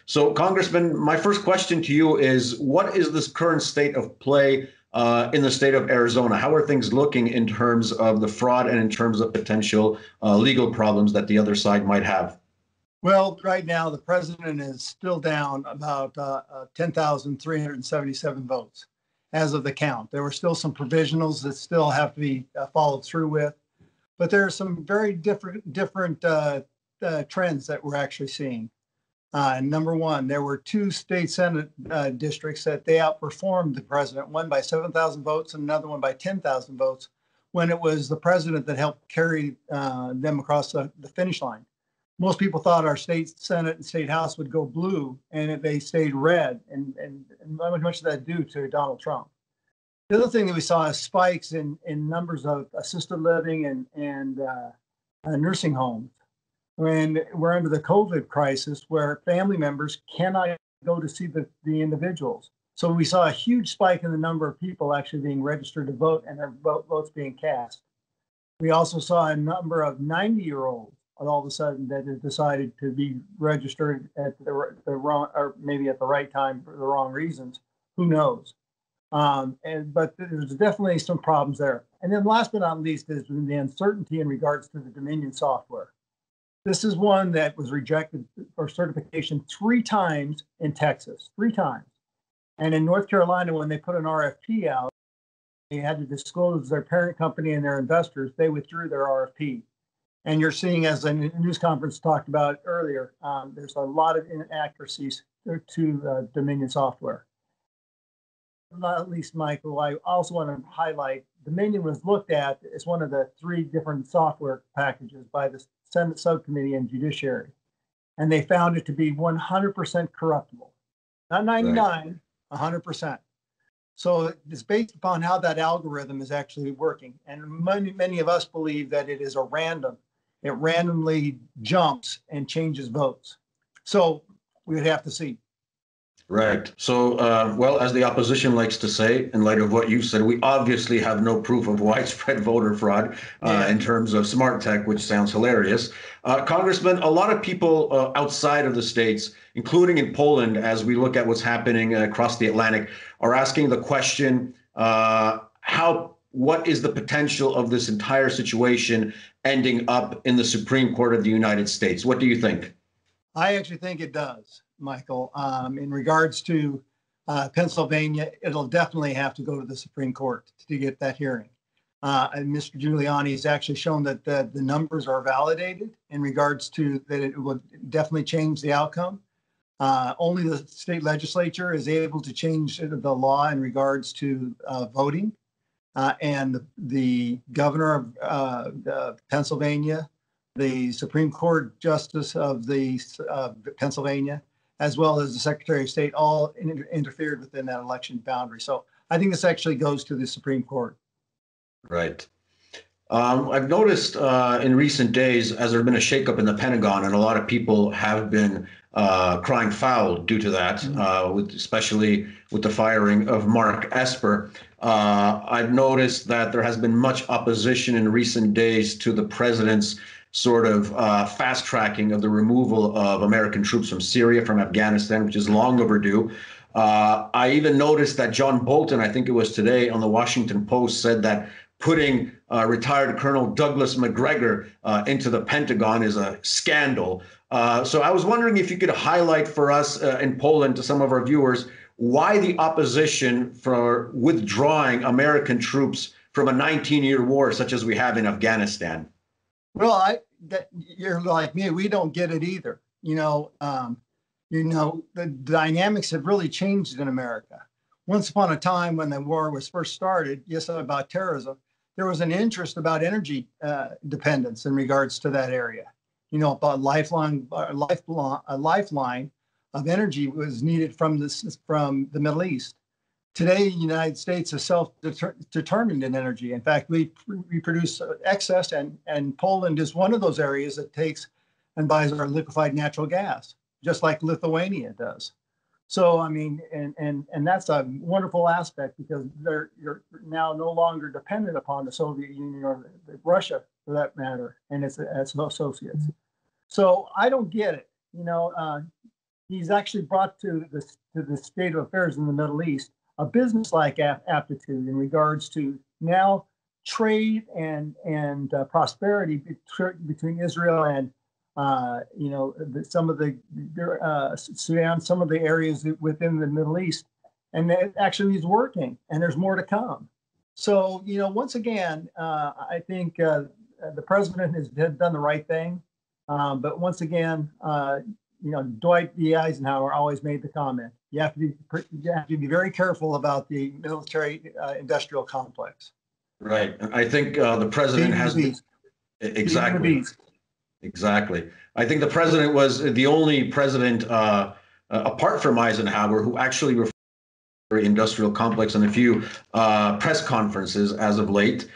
So, Congressman, my first question to you is, what is this current state of play in the state of Arizona? How are things looking in terms of the fraud and in terms of potential legal problems that the other side might have? Well, right now, the president is still down about 10,377 votes as of the count. There were still some provisionals that still have to be followed through with, but there are some very different trends that we're actually seeing. Number one, there were two state Senate districts that they outperformed the president, one by 7,000 votes and another one by 10,000 votes, when it was the president that helped carry them across the finish line. Most people thought our state Senate and state House would go blue, and they stayed red, and much of that due to Donald Trump. The other thing that we saw is spikes in numbers of assisted living and nursing homes. When we're under the COVID crisis, where family members cannot go to see the individuals. So we saw a huge spike in the number of people actually being registered to vote and their votes being cast. We also saw a number of 90-year-olds all of a sudden that have decided to be registered at the wrong, or maybe at the right time for the wrong reasons. Who knows? But there's definitely some problems there. And then last but not least is the uncertainty in regards to the Dominion software. This is one that was rejected for certification 3 times in Texas, 3 times. And in North Carolina, when they put an RFP out, they had to disclose their parent company and their investors. They withdrew their RFP. And you're seeing, as the news conference talked about earlier, there's a lot of inaccuracies to Dominion software. Not least, Michael, I also want to highlight Dominion was looked at as one of the 3 different software packages by the Senate Subcommittee and Judiciary. And they found it to be 100% corruptible. Not 99, right. 100%. So it's based upon how that algorithm is actually working. And many of us believe that it is a random. It randomly jumps and changes votes. So we would have to see. Right. So, well, as the opposition likes to say, in light of what you said, we obviously have no proof of widespread voter fraud in terms of smart tech, which sounds hilarious. Congressman, a lot of people outside of the states, including in Poland, as we look at what's happening across the Atlantic, are asking the question, what is the potential of this entire situation ending up in the Supreme Court of the United States? What do you think? I actually think it does, Michael. In regards to Pennsylvania, it'll definitely have to go to the Supreme Court to get that hearing. And Mr. Giuliani has actually shown that the numbers are validated in regards to that it will definitely change the outcome. Only the state legislature is able to change the law in regards to voting. And the governor of Pennsylvania, the Supreme Court Justice of the Pennsylvania, as well as the Secretary of State, all interfered within that election boundary. So I think this actually goes to the Supreme Court. Right. I've noticed in recent days, as there's been a shakeup in the Pentagon, and a lot of people have been crying foul due to that, especially with the firing of Mark Esper. I've noticed that there has been much opposition in recent days to the president's sort of fast tracking of the removal of American troops from Syria, from Afghanistan, which is long overdue. I even noticed that John Bolton, I think it was today on the Washington Post, said that putting retired Colonel Douglas McGregor into the Pentagon is a scandal. So I was wondering if you could highlight for us in Poland, to some of our viewers, why the opposition for withdrawing American troops from a 19-year war such as we have in Afghanistan. Well, you're like me. We don't get it either. The dynamics have really changed in America. Once upon a time, when the war was first started, yes, about terrorism, there was an interest about energy dependence in regards to that area. About a lifeline of energy was needed from the Middle East. Today, the United States is self-determined in energy. In fact, we produce excess, and Poland is one of those areas that takes and buys our liquefied natural gas, just like Lithuania does. So, I mean, and that's a wonderful aspect because you're now no longer dependent upon the Soviet Union or Russia, for that matter, and its associates. So I don't get it. He's actually brought to the state of affairs in the Middle East a business-like aptitude in regards to now trade and prosperity between Israel and some of the Sudan, some of the areas within the Middle East, and it actually is working, and there's more to come. So, once again, I think the president has done the right thing, but once again, Dwight D. Eisenhower always made the comment: you have to be very careful about the military-industrial complex. Right, and I think the president has exactly. Exactly. I think the president was the only president, apart from Eisenhower, who actually referred to the industrial complex in a few press conferences as of late,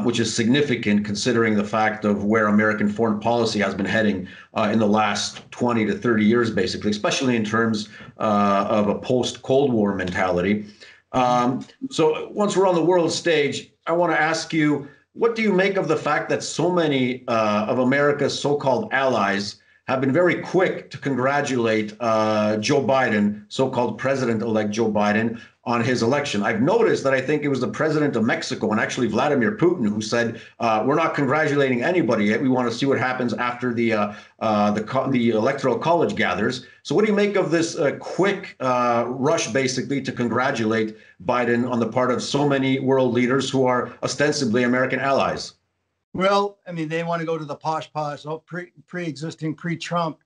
which is significant considering the fact of where American foreign policy has been heading in the last 20 to 30 years, basically, especially in terms of a post-Cold War mentality. So once we're on the world stage, I want to ask you, what do you make of the fact that so many of America's so-called allies have been very quick to congratulate Joe Biden, so-called President-elect Joe Biden, on his election? I've noticed that I think it was the president of Mexico and actually Vladimir Putin who said, we're not congratulating anybody yet. We want to see what happens after the electoral college gathers. So what do you make of this quick rush, basically, to congratulate Biden on the part of so many world leaders who are ostensibly American allies? Well, I mean, they want to go to the posh, pre-existing, pre-Trump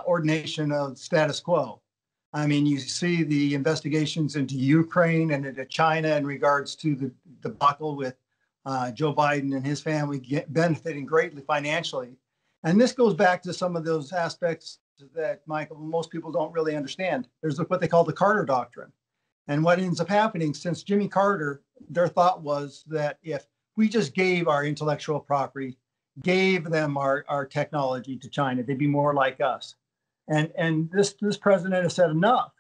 ordination of status quo. I mean, you see the investigations into Ukraine and into China in regards to the debacle with Joe Biden and his family benefiting greatly financially. And this goes back to some of those aspects that, Michael, most people don't really understand. There's what they call the Carter Doctrine. And what ends up happening since Jimmy Carter, their thought was that if we just gave our intellectual property, gave them our technology to China, they'd be more like us. And this president has said enough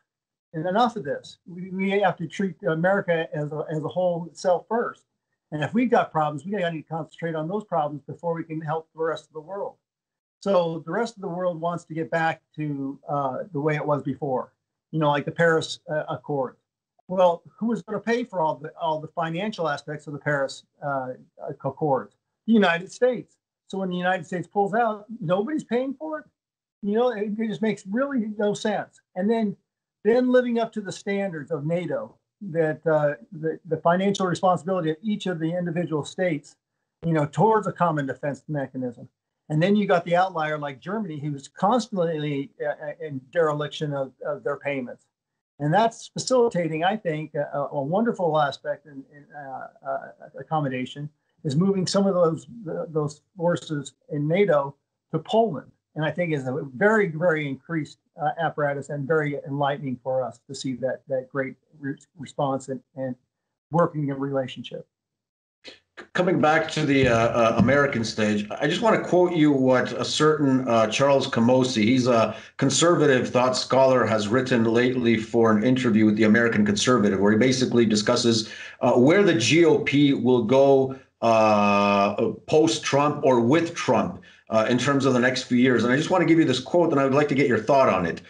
of this. We have to treat America as a whole itself first. And if we've got problems, we got to concentrate on those problems before we can help the rest of the world. So the rest of the world wants to get back to the way it was before, like the Paris Accord. Well, who is going to pay for all the financial aspects of the Paris Accord? The United States. So when the United States pulls out, nobody's paying for it. It just makes really no sense. And then living up to the standards of NATO, that the financial responsibility of each of the individual states, towards a common defense mechanism. And then you got the outlier like Germany, who's constantly in dereliction of their payments. And that's facilitating, I think, a wonderful aspect in accommodation is moving some of those forces in NATO to Poland. And I think is a very, very increased apparatus and very enlightening for us to see that great response and working relationship. Coming back to the American stage, I just want to quote you what a certain Charles Camosy, he's a conservative thought scholar, has written lately for an interview with the American Conservative, where he basically discusses where the GOP will go post-Trump or with Trump in terms of the next few years. And I just want to give you this quote, and I would like to get your thought on it.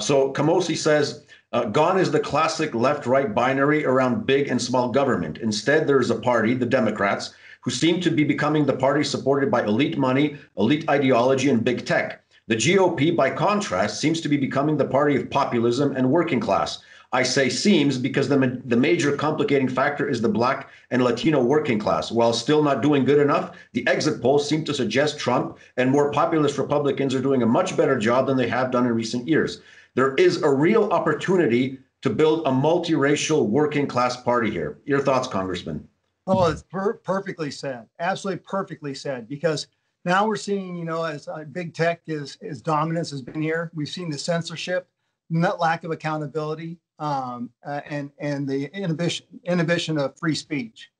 So Camosy says, gone is the classic left-right binary around big and small government. Instead, there is a party, the Democrats, who seem to be becoming the party supported by elite money, elite ideology, and big tech. The GOP, by contrast, seems to be becoming the party of populism and working class. I say seems because the major complicating factor is the Black and Latino working class. While still not doing good enough, the exit polls seem to suggest Trump and more populist Republicans are doing a much better job than they have done in recent years. There is a real opportunity to build a multiracial working class party here. Your thoughts, Congressman? Oh, it's perfectly said. Absolutely perfectly said. Because now we're seeing, as big tech is dominance has been here. We've seen the censorship, that lack of accountability, and the inhibition of free speech.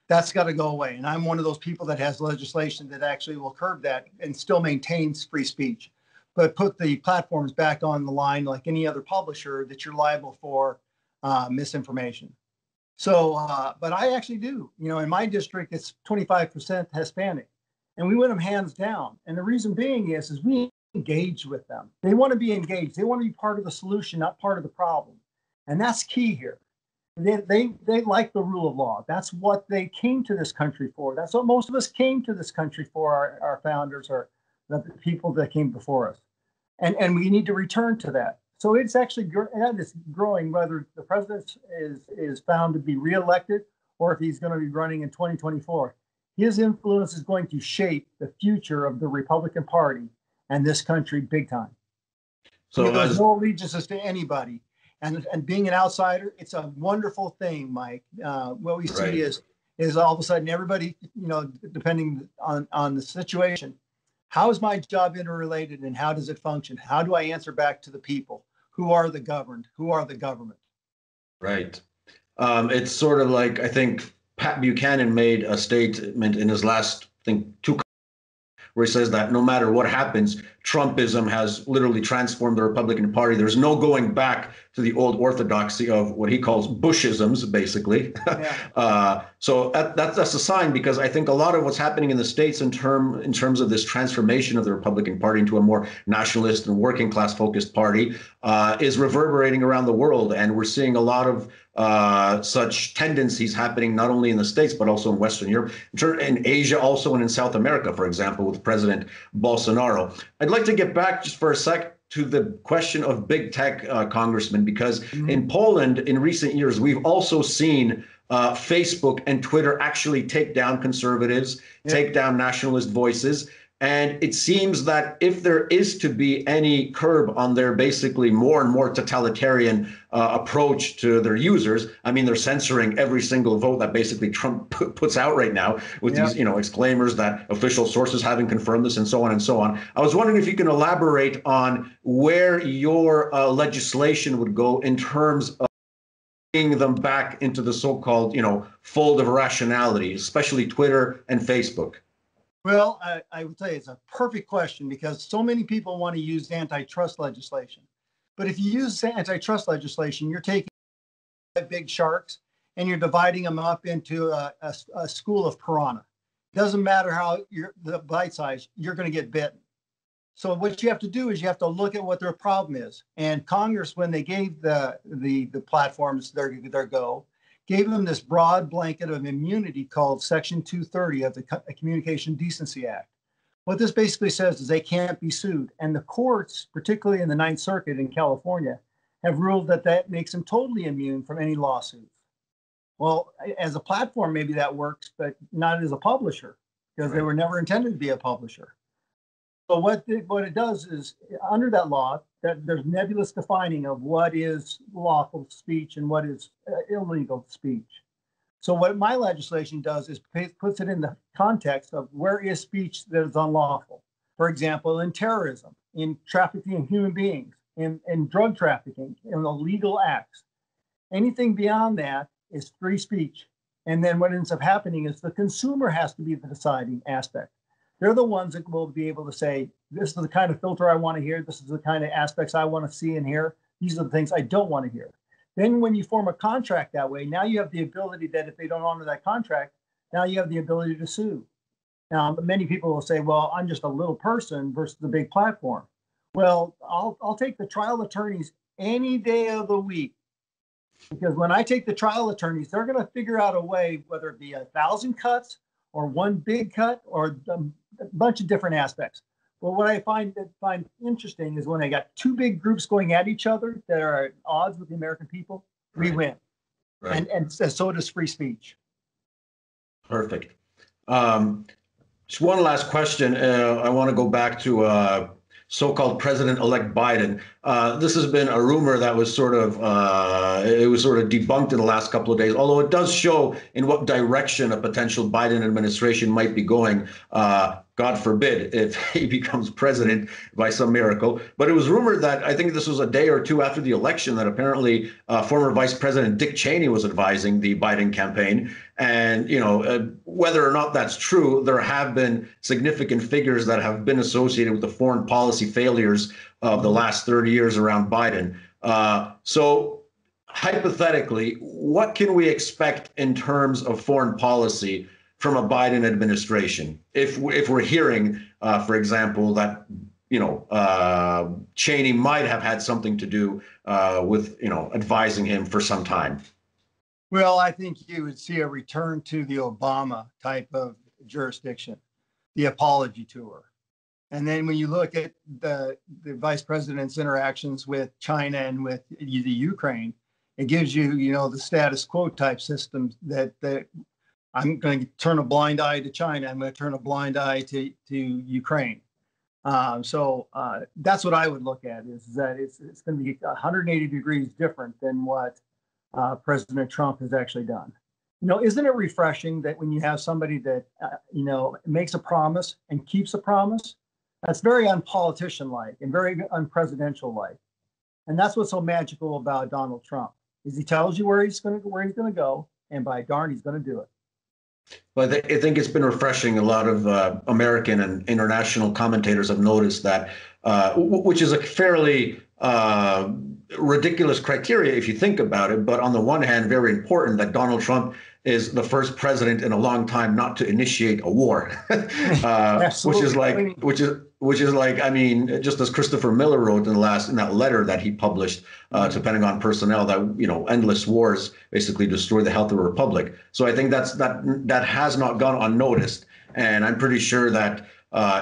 That's got to go away. And I'm one of those people that has legislation that actually will curb that and still maintains free speech, but put the platforms back on the line like any other publisher that you're liable for misinformation. So, but I actually do. You know, in my district, it's 25% Hispanic, and we win them hands down. And the reason being is we engage with them. They want to be engaged. They want to be part of the solution, not part of the problem. And that's key here. They like the rule of law. That's what they came to this country for. That's what most of us came to this country for, our founders or the people that came before us. And we need to return to that. So it's actually growing, whether the president is found to be reelected or if he's going to be running in 2024. His influence is going to shape the future of the Republican Party and this country big time. So there's no allegiances to anybody. And being an outsider, it's a wonderful thing, Mike. What we see is all of a sudden everybody, you know, depending on the situation, how is my job interrelated and how does it function? How do I answer back to the people? Who are the governed? Who are the government? Right. It's sort of like, I think Pat Buchanan made a statement in his last, I think, where he says that no matter what happens, Trumpism has literally transformed the Republican Party. There's no going back to the old orthodoxy of what he calls Bushisms, basically. Yeah. So that's a sign, because I think a lot of what's happening in the States in terms of this transformation of the Republican Party into a more nationalist and working class focused party is reverberating around the world. And we're seeing a lot of such tendencies happening not only in the States, but also in Western Europe, in Asia also, and in South America, for example, with President Bolsonaro. I'd like to get back just for a sec to the question of big tech, Congressman, because in Poland in recent years, we've also seen Facebook and Twitter actually take down conservatives, take down nationalist voices. And it seems that if there is to be any curb on their basically more and more totalitarian approach to their users, I mean, they're censoring every single vote that basically Trump puts out right now with these, you know, exclaimers that official sources haven't confirmed this and so on and so on. I was wondering if you can elaborate on where your legislation would go in terms of bringing them back into the so-called, you know, fold of rationality, especially Twitter and Facebook. Well, I would say it's a perfect question, because so many people want to use antitrust legislation. But if you use antitrust legislation, you're taking big sharks and you're dividing them up into a school of piranha. It doesn't matter how the bite size, you're going to get bitten. So what you have to do is you have to look at what their problem is. And Congress, when they gave the platforms their go, gave them this broad blanket of immunity called Section 230 of the Communication Decency Act. What this basically says is they can't be sued. And the courts, particularly in the Ninth Circuit in California, have ruled that that makes them totally immune from any lawsuits. Well, as a platform, maybe that works, but not as a publisher, because they were never intended to be a publisher. So what it does is, under that law, that there's nebulous defining of what is lawful speech and what is illegal speech. So what my legislation does is puts it in the context of where is speech that is unlawful. For example, in terrorism, in trafficking in human beings, in drug trafficking, in illegal acts. Anything beyond that is free speech. And then what ends up happening is the consumer has to be the deciding aspect. They're the ones that will be able to say, this is the kind of filter I want to hear. This is the kind of aspects I want to see and hear. These are the things I don't want to hear. Then when you form a contract that way, now you have the ability that if they don't honor that contract, now you have the ability to sue. Now, many people will say, well, I'm just a little person versus the big platform. Well, I'll take the trial attorneys any day of the week, because when I take the trial attorneys, they're going to figure out a way, whether it be 1,000 cuts or one big cut or a bunch of different aspects. But what I find interesting is when I got two big groups going at each other that are at odds with the American people, we win. And so does free speech. Perfect. Just one last question. I want to go back to so-called President-elect Biden. This has been a rumor that was sort of debunked in the last couple of days, although it does show in what direction a potential Biden administration might be going. God forbid, if he becomes president by some miracle. But it was rumored that, I think this was a day or two after the election, that apparently former Vice President Dick Cheney was advising the Biden campaign. And, whether or not that's true, there have been significant figures that have been associated with the foreign policy failures of the last 30 years around Biden. So hypothetically, what can we expect in terms of foreign policy from a Biden administration? If we're hearing, for example, that Cheney might have had something to do with advising him for some time. Well, I think you would see a return to the Obama type of jurisdiction, the apology tour. And then when you look at the vice president's interactions with China and with the Ukraine, it gives you, the status quo type system that I'm going to turn a blind eye to China. I'm going to turn a blind eye to Ukraine. So that's what I would look at, is that it's going to be 180 degrees different than what President Trump has actually done. Isn't it refreshing that when you have somebody that, makes a promise and keeps a promise? That's very unpolitician-like and very unpresidential-like. And that's what's so magical about Donald Trump, is he tells you where he's going to go, and by darn, he's going to do it. But I think it's been refreshing. A lot of American and international commentators have noticed that, which is a fairly ridiculous criteria if you think about it. But on the one hand, very important, that Donald Trump is the first president in a long time not to initiate a war, which is like, I mean, just as Christopher Miller wrote in that letter that he published to Pentagon personnel, that endless wars basically destroy the health of the republic. So I think that has not gone unnoticed, and I'm pretty sure that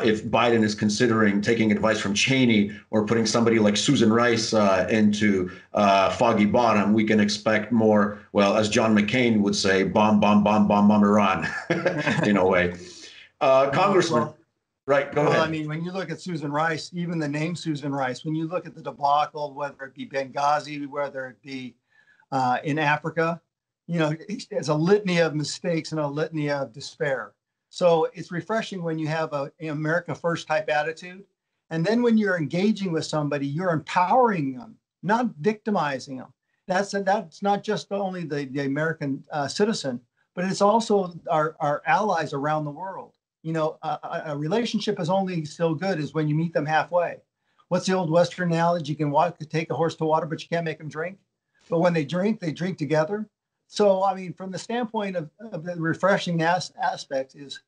if Biden is considering taking advice from Cheney or putting somebody like Susan Rice into Foggy Bottom, we can expect more, well, as John McCain would say, bomb, Iran, in a way. Congressman, right, go ahead. I mean, when you look at Susan Rice, even the name Susan Rice, when you look at the debacle, whether it be Benghazi, whether it be in Africa, it's a litany of mistakes and a litany of despair. So it's refreshing when you have an America First type attitude. And then when you're engaging with somebody, you're empowering them, not victimizing them. That's not just only the American citizen, but it's also our allies around the world. A relationship is only so good as when you meet them halfway. What's the old Western analogy? You can take a horse to water, but you can't make them drink. But when they drink together. So, I mean, from the standpoint of the refreshing aspect is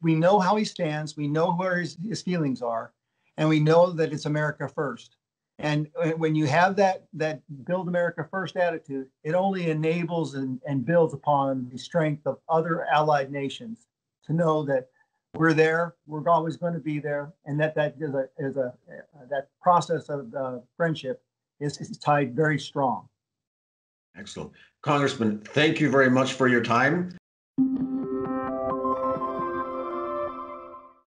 we know how he stands, we know where his feelings are, and we know that it's America first. And when you have that build America first attitude, it only enables and builds upon the strength of other allied nations to know that we're there, we're always going to be there, and that process of friendship is tied very strong. Excellent. Congressman, thank you very much for your time.